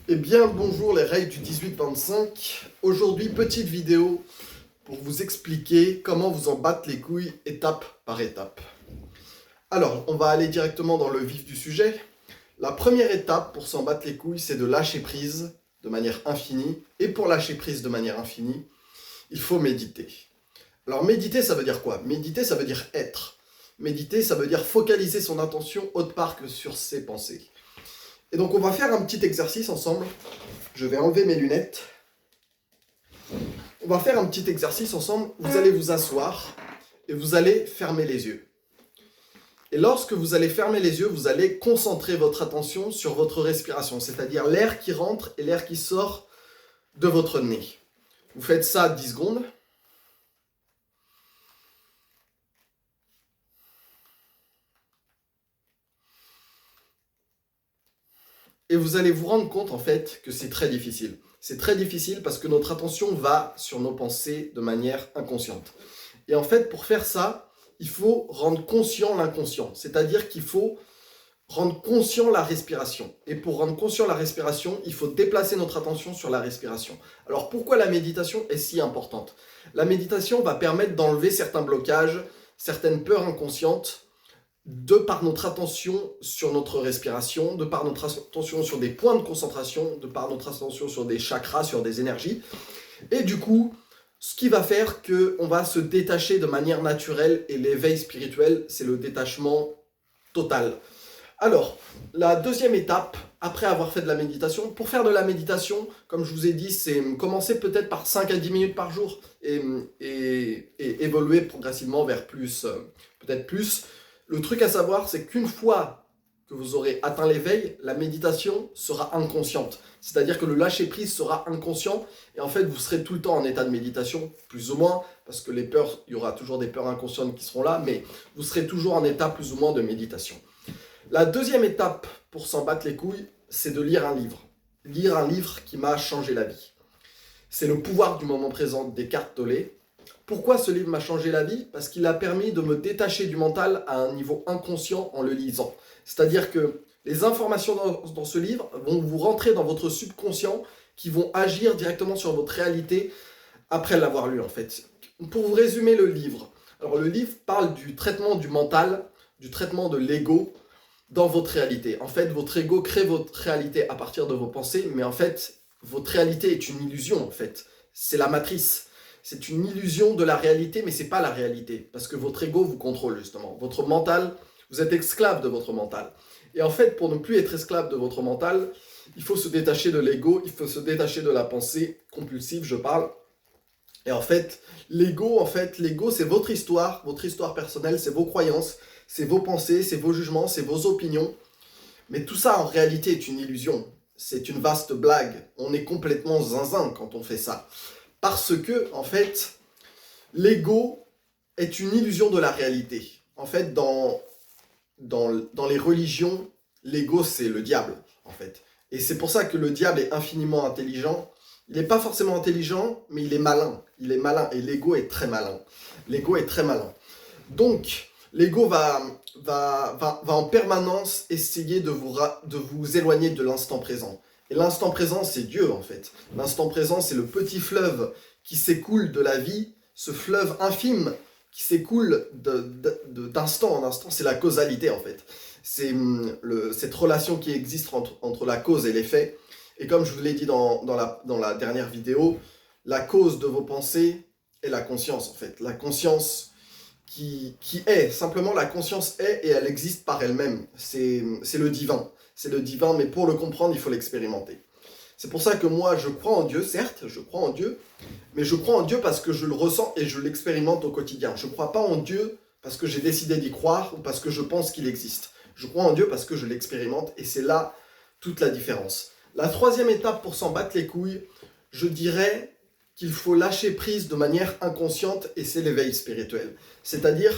Eh bien, bonjour les règles du 18-25. Aujourd'hui, petite vidéo pour vous expliquer comment vous en battre les couilles étape par étape. Alors, on va aller directement dans le vif du sujet. La première étape pour s'en battre les couilles, c'est de lâcher prise de manière infinie. Et pour lâcher prise de manière infinie, il faut méditer. Alors, méditer, ça veut dire quoi? Méditer, ça veut dire être. Méditer, ça veut dire focaliser son attention autre part que sur ses pensées. Et donc on va faire un petit exercice ensemble. Je vais enlever mes lunettes. On va faire un petit exercice ensemble. Vous allez vous asseoir et vous allez fermer les yeux. Et lorsque vous allez fermer les yeux, vous allez concentrer votre attention sur votre respiration, c'est-à-dire l'air qui rentre et l'air qui sort de votre nez. Vous faites ça 10 secondes. Et vous allez vous rendre compte en fait que c'est très difficile. C'est très difficile parce que notre attention va sur nos pensées de manière inconsciente. Et en fait, pour faire ça, il faut rendre conscient l'inconscient. C'est-à-dire qu'il faut rendre conscient la respiration. Et pour rendre conscient la respiration, il faut déplacer notre attention sur la respiration. Alors pourquoi la méditation est si importante? La méditation va permettre d'enlever certains blocages, certaines peurs inconscientes, de par notre attention sur notre respiration, de par notre attention sur des points de concentration, de par notre attention sur des chakras, sur des énergies. Et du coup, ce qui va faire qu'on va se détacher de manière naturelle, et l'éveil spirituel, c'est le détachement total. Alors, la deuxième étape, après avoir fait de la méditation, pour faire de la méditation, comme je vous ai dit, c'est commencer peut-être par 5 à 10 minutes par jour et évoluer progressivement vers plus, peut-être plus. Le truc à savoir, c'est qu'une fois que vous aurez atteint l'éveil, la méditation sera inconsciente. C'est-à-dire que le lâcher-prise sera inconscient et en fait, vous serez tout le temps en état de méditation, plus ou moins, parce que les peurs, il y aura toujours des peurs inconscientes qui seront là, mais vous serez toujours en état plus ou moins de méditation. La deuxième étape pour s'en battre les couilles, c'est de lire un livre. Lire un livre qui m'a changé la vie. C'est Le pouvoir du moment présent d'Eckhart Tolle. Pourquoi ce livre m'a changé la vie? Parce qu'il a permis de me détacher du mental à un niveau inconscient en le lisant. C'est-à-dire que les informations dans ce livre vont vous rentrer dans votre subconscient qui vont agir directement sur votre réalité après l'avoir lu en fait. Pour vous résumer le livre, alors le livre parle du traitement du mental, du traitement de l'ego dans votre réalité. En fait, votre ego crée votre réalité à partir de vos pensées, mais en fait, votre réalité est une illusion en fait. C'est la matrice. C'est une illusion de la réalité, mais c'est pas la réalité, parce que votre ego vous contrôle justement. Votre mental, vous êtes esclave de votre mental. Et en fait, pour ne plus être esclave de votre mental, il faut se détacher de l'ego, il faut se détacher de la pensée compulsive, je parle. Et en fait, l'ego, c'est votre histoire personnelle, c'est vos croyances, c'est vos pensées, c'est vos jugements, c'est vos opinions. Mais tout ça, en réalité, est une illusion. C'est une vaste blague. On est complètement zinzin quand on fait ça. Parce que, en fait, l'ego est une illusion de la réalité. En fait, dans les religions, l'ego, c'est le diable, en fait. Et c'est pour ça que le diable est infiniment intelligent. Il n'est pas forcément intelligent, mais il est malin. Il est malin, et l'ego est très malin. L'ego est très malin. Donc, l'ego va en permanence essayer de vous éloigner de l'instant présent. Et l'instant présent, c'est Dieu, en fait. L'instant présent, c'est le petit fleuve qui s'écoule de la vie, ce fleuve infime qui s'écoule d'instant en instant. C'est la causalité, en fait. C'est cette relation qui existe entre la cause et l'effet. Et comme je vous l'ai dit dans la dernière vidéo, la cause de vos pensées est la conscience, en fait. La conscience qui est. Simplement, la conscience est et elle existe par elle-même. C'est le divin. C'est le divin, mais pour le comprendre, il faut l'expérimenter. C'est pour ça que moi, je crois en Dieu, certes, je crois en Dieu, mais je crois en Dieu parce que je le ressens et je l'expérimente au quotidien. Je ne crois pas en Dieu parce que j'ai décidé d'y croire ou parce que je pense qu'il existe. Je crois en Dieu parce que je l'expérimente et c'est là toute la différence. La troisième étape pour s'en battre les couilles, je dirais qu'il faut lâcher prise de manière inconsciente et c'est l'éveil spirituel. C'est-à-dire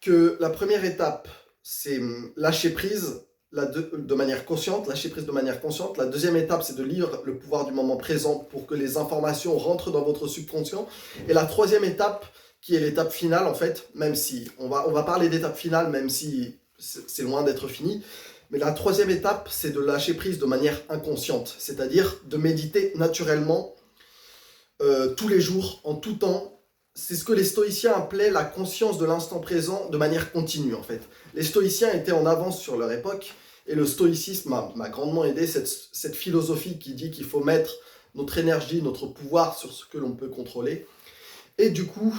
que la première étape, c'est lâcher prise de manière consciente, lâcher prise de manière consciente. La deuxième étape, c'est de lire Le pouvoir du moment présent pour que les informations rentrent dans votre subconscient. Et la troisième étape, qui est l'étape finale en fait, même si on va parler d'étape finale, même si c'est loin d'être fini, Mais la troisième étape, c'est de lâcher prise de manière inconsciente, c'est-à-dire de méditer naturellement tous les jours, en tout temps. C'est ce que les stoïciens appelaient la conscience de l'instant présent de manière continue en fait. Les stoïciens étaient en avance sur leur époque et le stoïcisme m'a grandement aidé, cette philosophie qui dit qu'il faut mettre notre énergie, notre pouvoir sur ce que l'on peut contrôler. Et du coup,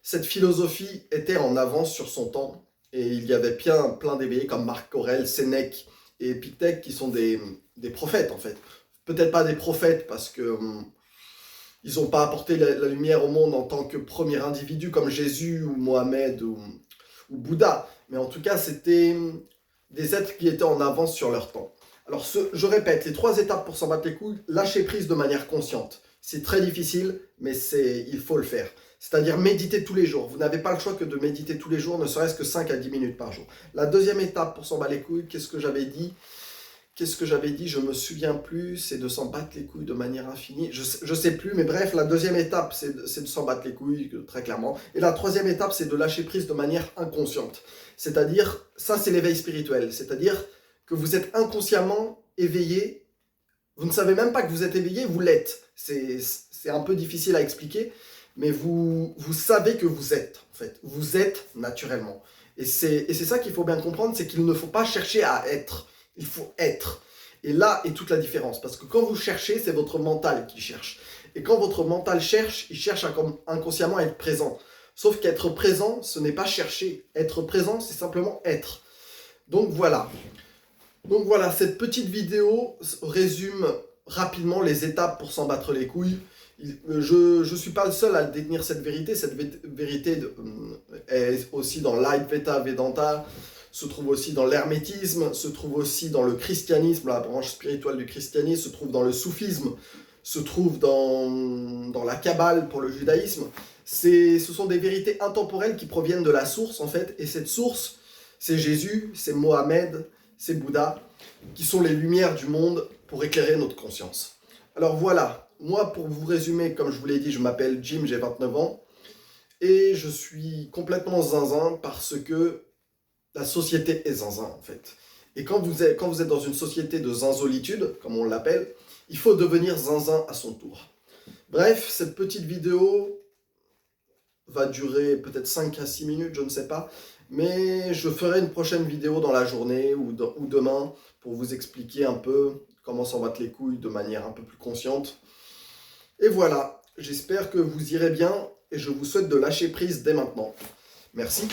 cette philosophie était en avance sur son temps et il y avait plein d'éveillés comme Marc Aurèle, Sénèque et Épictète qui sont des prophètes en fait. Peut-être pas des prophètes parce que ils n'ont pas apporté la lumière au monde en tant que premier individu comme Jésus ou Mohamed ou Bouddha. Mais en tout cas, c'était des êtres qui étaient en avance sur leur temps. Alors, je répète, les 3 étapes pour s'en battre les couilles, lâcher prise de manière consciente. C'est très difficile, mais il faut le faire. C'est-à-dire méditer tous les jours. Vous n'avez pas le choix que de méditer tous les jours, ne serait-ce que 5 à 10 minutes par jour. La deuxième étape pour s'en battre les couilles, qu'est-ce que j'avais dit ? Je me souviens plus, c'est de s'en battre les couilles de manière infinie. Je sais plus, mais bref, la deuxième étape, c'est de s'en battre les couilles, très clairement. Et la troisième étape, c'est de lâcher prise de manière inconsciente. C'est-à-dire, ça c'est l'éveil spirituel. C'est-à-dire que vous êtes inconsciemment éveillé. Vous ne savez même pas que vous êtes éveillé, vous l'êtes. C'est un peu difficile à expliquer, mais vous savez que vous êtes, en fait. Vous êtes naturellement. Et c'est ça qu'il faut bien comprendre, c'est qu'il ne faut pas chercher à être. Il faut être. Et là est toute la différence. Parce que quand vous cherchez, c'est votre mental qui cherche. Et quand votre mental cherche, il cherche inconsciemment à être présent. Sauf qu'être présent, ce n'est pas chercher. Être présent, c'est simplement être. Donc voilà. Cette petite vidéo résume rapidement les étapes pour s'en battre les couilles. Je ne suis pas le seul à détenir cette vérité. Cette vérité est aussi dans l'Advaita Vedanta, se trouve aussi dans l'hermétisme, se trouve aussi dans le christianisme, la branche spirituelle du christianisme, se trouve dans le soufisme, se trouve dans la Kabbale pour le judaïsme. Ce sont des vérités intemporelles qui proviennent de la source en fait, et cette source, c'est Jésus, c'est Mohamed, c'est Bouddha, qui sont les lumières du monde pour éclairer notre conscience. Alors voilà, moi pour vous résumer, comme je vous l'ai dit, je m'appelle Jim, j'ai 29 ans, et je suis complètement zinzin parce que la société est zinzin en fait. Et quand vous êtes dans une société de zinzolitude, comme on l'appelle, il faut devenir zinzin à son tour. Bref, cette petite vidéo va durer peut-être 5 à 6 minutes, je ne sais pas. Mais je ferai une prochaine vidéo dans la journée ou demain pour vous expliquer un peu comment s'en battre les couilles de manière un peu plus consciente. Et voilà, j'espère que vous irez bien et je vous souhaite de lâcher prise dès maintenant. Merci.